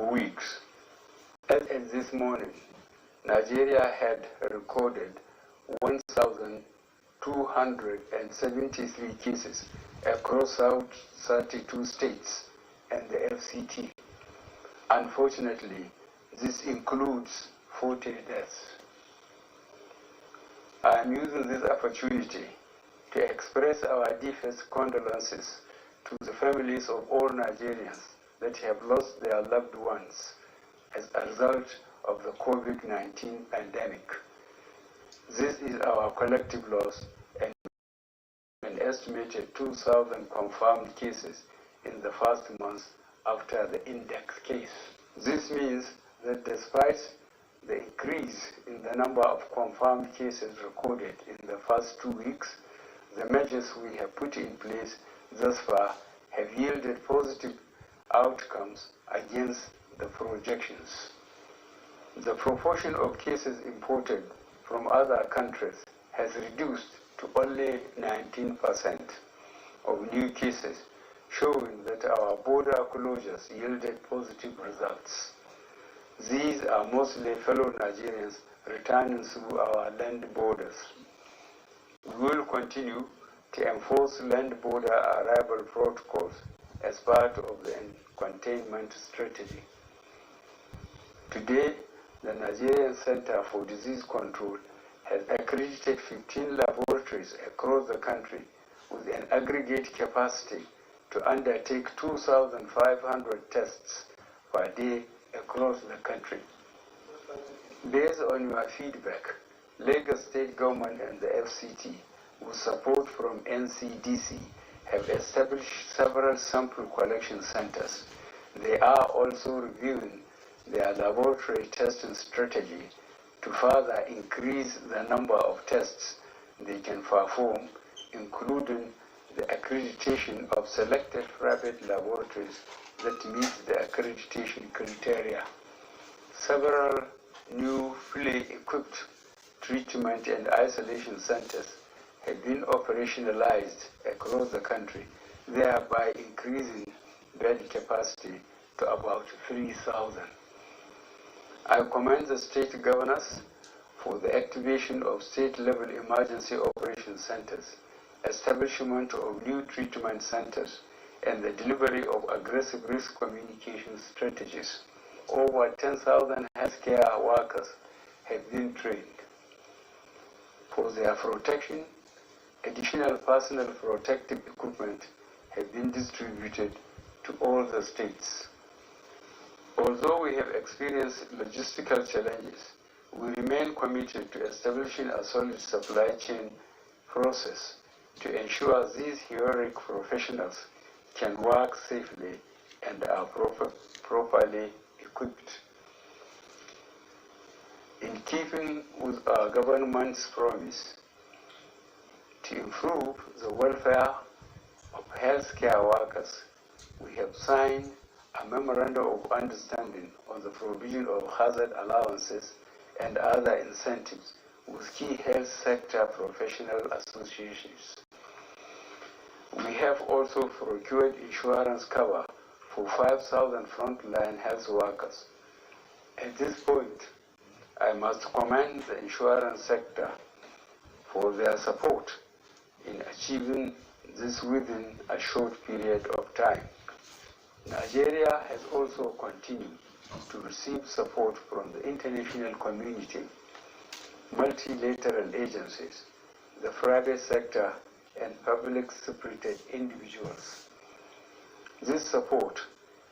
for weeks. As at this morning, Nigeria had recorded 1,273 cases across 32 states and the FCT. Unfortunately, this includes 40 deaths. I am using this opportunity to express our deepest condolences to the families of all Nigerians that have lost their loved ones as a result of the COVID-19 pandemic. This is our collective loss, and an estimated 2,000 confirmed cases in the first month after the index case. This means that despite the increase in the number of confirmed cases recorded in the first 2 weeks, the measures we have put in place thus far have yielded positive outcomes against the projections. The proportion of cases imported from other countries has reduced to only 19% of new cases, showing that our border closures yielded positive results. These are mostly fellow Nigerians returning through our land borders. We will continue to enforce land border arrival protocols as part of the containment strategy. Today, the Nigerian Center for Disease Control has accredited 15 laboratories across the country with an aggregate capacity to undertake 2,500 tests per day across the country. Based on your feedback, Lagos State Government and the FCT, with support from NCDC, have established several sample collection centers. They are also reviewing their laboratory testing strategy to further increase the number of tests they can perform, including the accreditation of selected private laboratories that meet the accreditation criteria. Several new fully equipped treatment and isolation centers have been operationalized across the country, thereby increasing bed capacity to about 3,000. I commend the state governors for the activation of state-level emergency operation centers, establishment of new treatment centers, and the delivery of aggressive risk communication strategies. Over 10,000 healthcare workers have been trained. For their protection, additional personal protective equipment have been distributed to all the states. Although we have experienced logistical challenges, we remain committed to establishing a solid supply chain process to ensure these heroic professionals can work safely and are properly equipped. In keeping with our government's promise to improve the welfare of healthcare workers, we have signed a memorandum of understanding on the provision of hazard allowances and other incentives with key health sector professional associations. We have also procured insurance cover for 5,000 frontline health workers. At this point, I must commend the insurance sector for their support in achieving this within a short period of time. Nigeria has also continued to receive support from the international community, multilateral agencies, the private sector, and public-spirited individuals. This support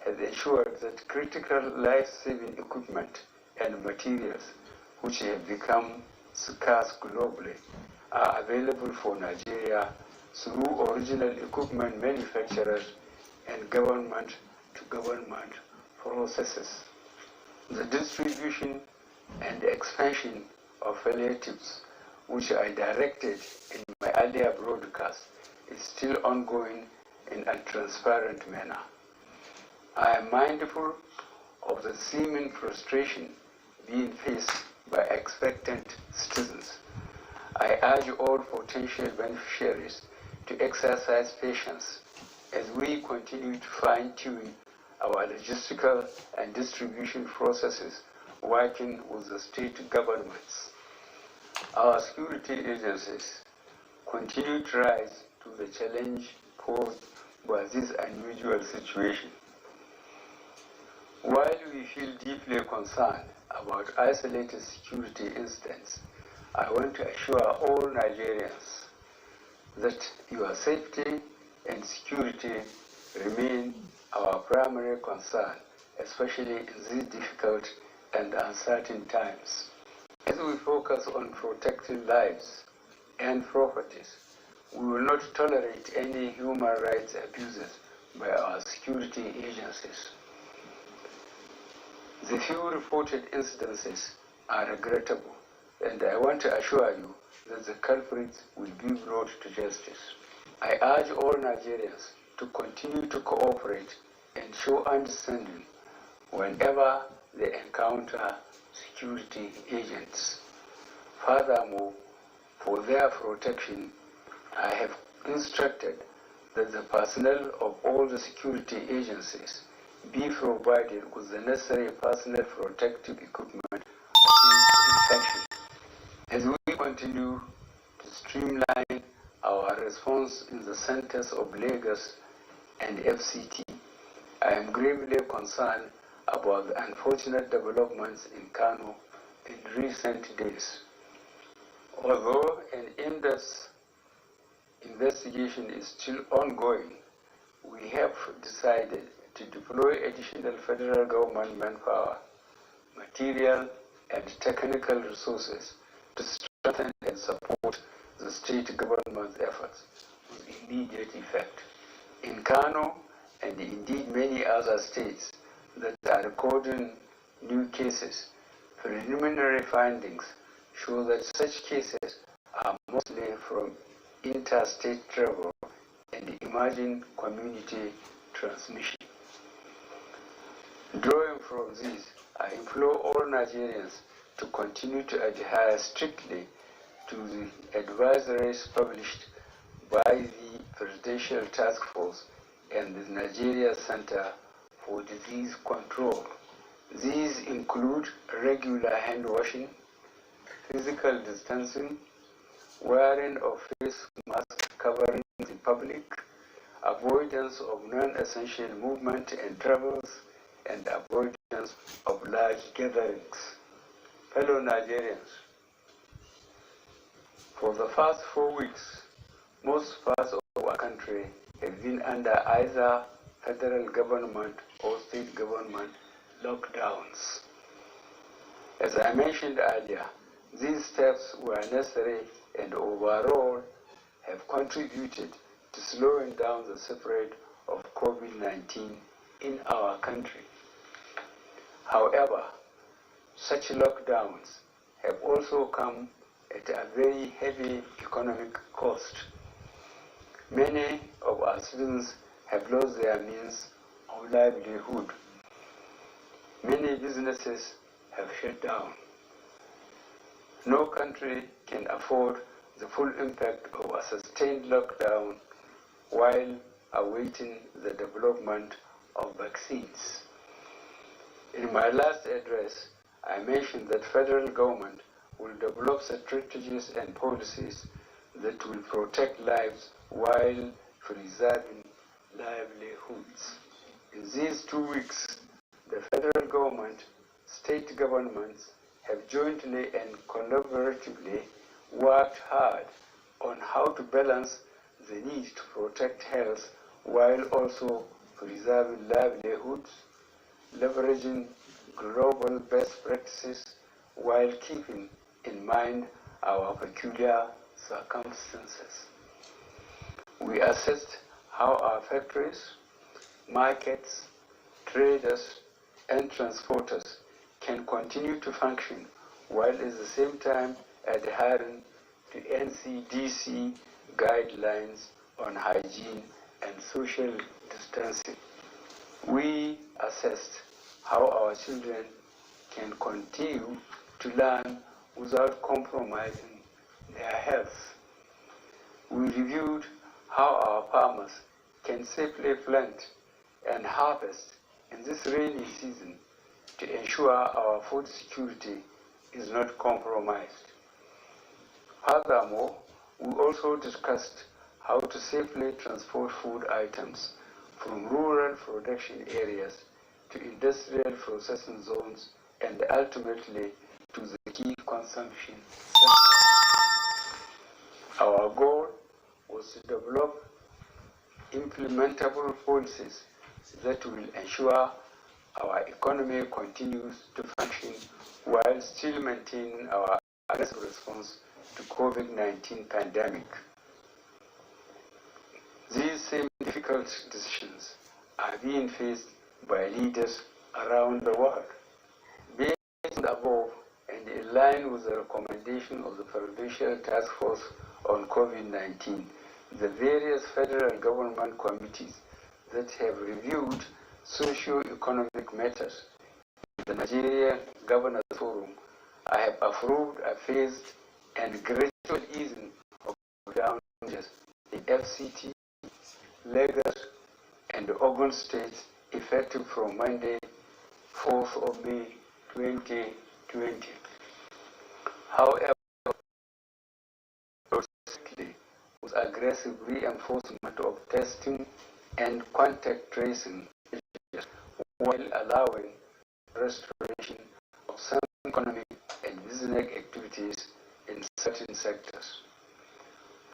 has ensured that critical life-saving equipment and materials, which have become scarce globally, are available for Nigeria through original equipment manufacturers and government-to-government processes. The distribution and expansion of palliatives, which I directed in my earlier broadcast, is still ongoing in a transparent manner. I am mindful of the seeming frustration being faced by expectant citizens. I urge all potential beneficiaries to exercise patience as we continue to fine-tune our logistical and distribution processes working with the state governments. Our security agencies continue to rise to the challenge posed by this unusual situation. While we feel deeply concerned about isolated security incidents, I want to assure all Nigerians that your safety and security remain our primary concern, especially in these difficult and uncertain times. As we focus on protecting lives and properties, we will not tolerate any human rights abuses by our security agencies. The few reported incidences are regrettable, and I want to assure you that the culprits will be brought to justice. I urge all Nigerians to continue to cooperate and show understanding whenever they encounter security agents. Furthermore, for their protection, I have instructed that the personnel of all the security agencies be provided with the necessary personal protective equipment against infection. As we continue to streamline our response in the centers of Lagos and FCT, I am gravely concerned about the unfortunate developments in Kano in recent days. Although an in-depth investigation is still ongoing, we have decided to deploy additional federal government manpower, material, and technical resources to strengthen and support the state government's efforts with immediate effect. In Kano, and indeed many other states that are recording new cases, preliminary findings show that such cases are mostly from interstate travel and emerging community transmission. Drawing from this, I implore all Nigerians to continue to adhere strictly to the advisories published by the Presidential Task Force and the Nigeria Center for Disease Control. These include regular hand washing, physical distancing, wearing of face masks covering the public, avoidance of non-essential movement and travels, and avoidance of large gatherings. Fellow Nigerians, for the past 4 weeks, most parts of our country have been under either federal government or state government lockdowns. As I mentioned earlier, these steps were necessary and overall have contributed to slowing down the spread of COVID-19 in our country. However, such lockdowns have also come at a very heavy economic cost. Many of our citizens have lost their means of livelihood. Many businesses have shut down. No country can afford the full impact of a sustained lockdown while awaiting the development of vaccines. In my last address, I mentioned that federal government will develop strategies and policies that will protect lives while preserving livelihoods. In these 2 weeks, the federal government, state governments have jointly and collaboratively worked hard on how to balance the need to protect health while also preserving livelihoods, leveraging global best practices while keeping in mind our peculiar circumstances. We assessed how our factories, markets, traders, and transporters can continue to function while at the same time adhering to NCDC guidelines on hygiene and social distancing. We assessed how our children can continue to learn without compromising their health. We reviewed how our farmers can safely plant and harvest in this rainy season to ensure our food security is not compromised. Furthermore, we also discussed how to safely transport food items from rural production areas to industrial processing zones and ultimately to the key consumption centers. Our goal was to develop implementable policies that will ensure our economy continues to function while still maintaining our aggressive response to COVID-19 pandemic. These same difficult decisions are being faced by leaders around the world. Based on the above and in line with the recommendation of the Presidential Task Force on COVID-19, the various federal government committees that have reviewed socio-economic matters in the Nigeria Governors Forum, I have approved a phased and gradual easing of challenges in FCT, Lagos, and Ogun states effective from Monday, 4th of May 2020. However, with aggressive reinforcement of testing and contact tracing measures while allowing restoration of some economic and business activities in certain sectors.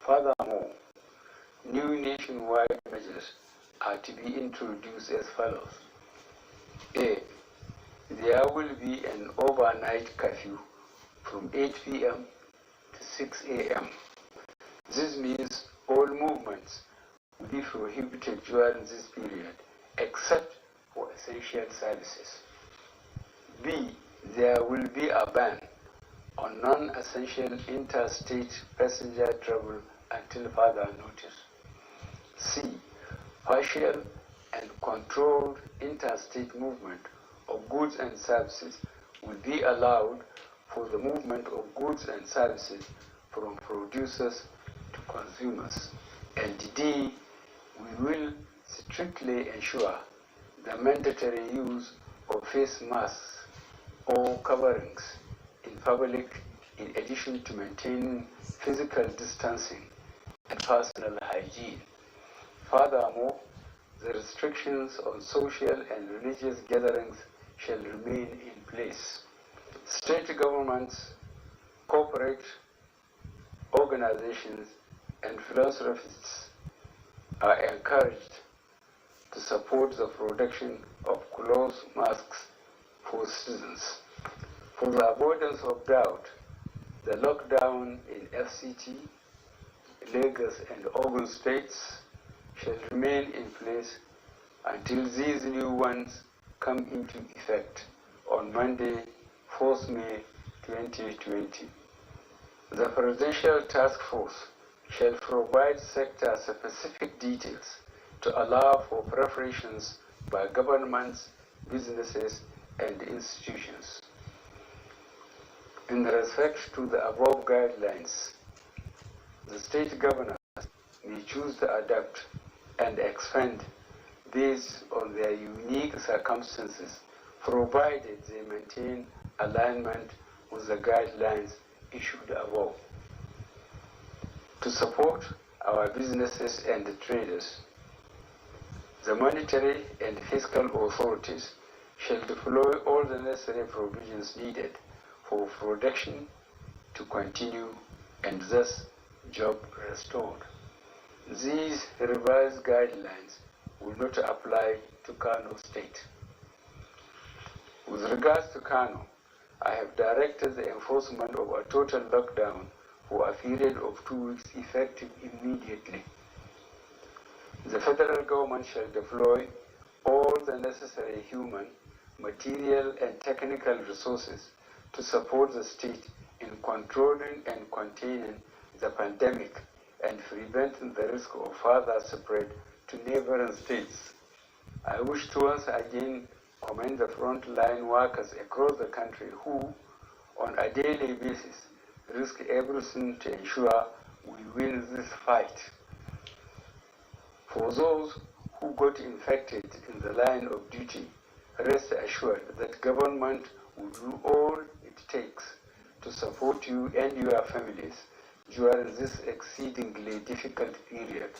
Furthermore, new nationwide measures are to be introduced as follows. A. There will be an overnight curfew from 8 p.m. to 6 a.m. This means all movements will be prohibited during this period, except for essential services. B. There will be a ban on non-essential interstate passenger travel until further notice. C. Partial and controlled interstate movement of goods and services will be allowed for the movement of goods and services from producers to consumers. And D. We will strictly ensure the mandatory use of face masks or coverings in public, in addition to maintaining physical distancing and personal hygiene. Furthermore, the restrictions on social and religious gatherings shall remain in place. State governments, corporate organizations, and philanthropists are encouraged to support the production of cloth masks for citizens. For the avoidance of doubt, the lockdown in FCT, Lagos, and Ogun states shall remain in place until these new ones come into effect on Monday, 4th May 2020. The Presidential Task Force shall provide sector-specific details to allow for preparations by governments, businesses, and institutions. In respect to the above guidelines, the state governors may choose to adapt and expand based on their unique circumstances, provided they maintain alignment with the guidelines issued above. To support our businesses and traders, the monetary and fiscal authorities shall deploy all the necessary provisions needed for production to continue and thus job restored. These revised guidelines will not apply to Kano State. With regards to Kano, I have directed the enforcement of a total lockdown for a period of 2 weeks effective immediately. The federal government shall deploy all the necessary human, material, and technical resources to support the state in controlling and containing the pandemic and preventing the risk of further spread to neighboring states. I wish to once again commend the frontline workers across the country who, on a daily basis, risk everything to ensure we win this fight. For those who got infected in the line of duty, rest assured that government will do all it takes to support you and your families during this exceedingly difficult period.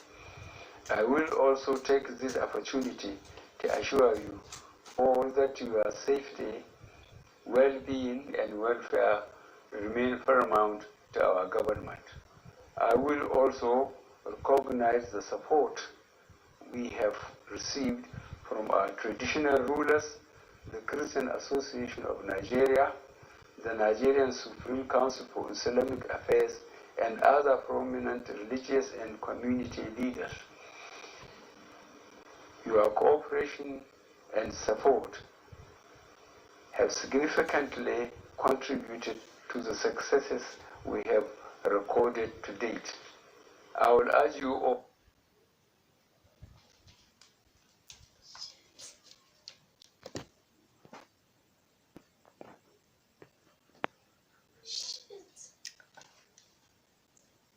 I will also take this opportunity to assure you all that your safety, well-being, and welfare remain paramount to our government. I will also recognize the support we have received from our traditional rulers, the Christian Association of Nigeria, the Nigerian Supreme Council for Islamic Affairs, and other prominent religious and community leaders. Your cooperation and support have significantly contributed to the successes we have recorded to date. I will urge you all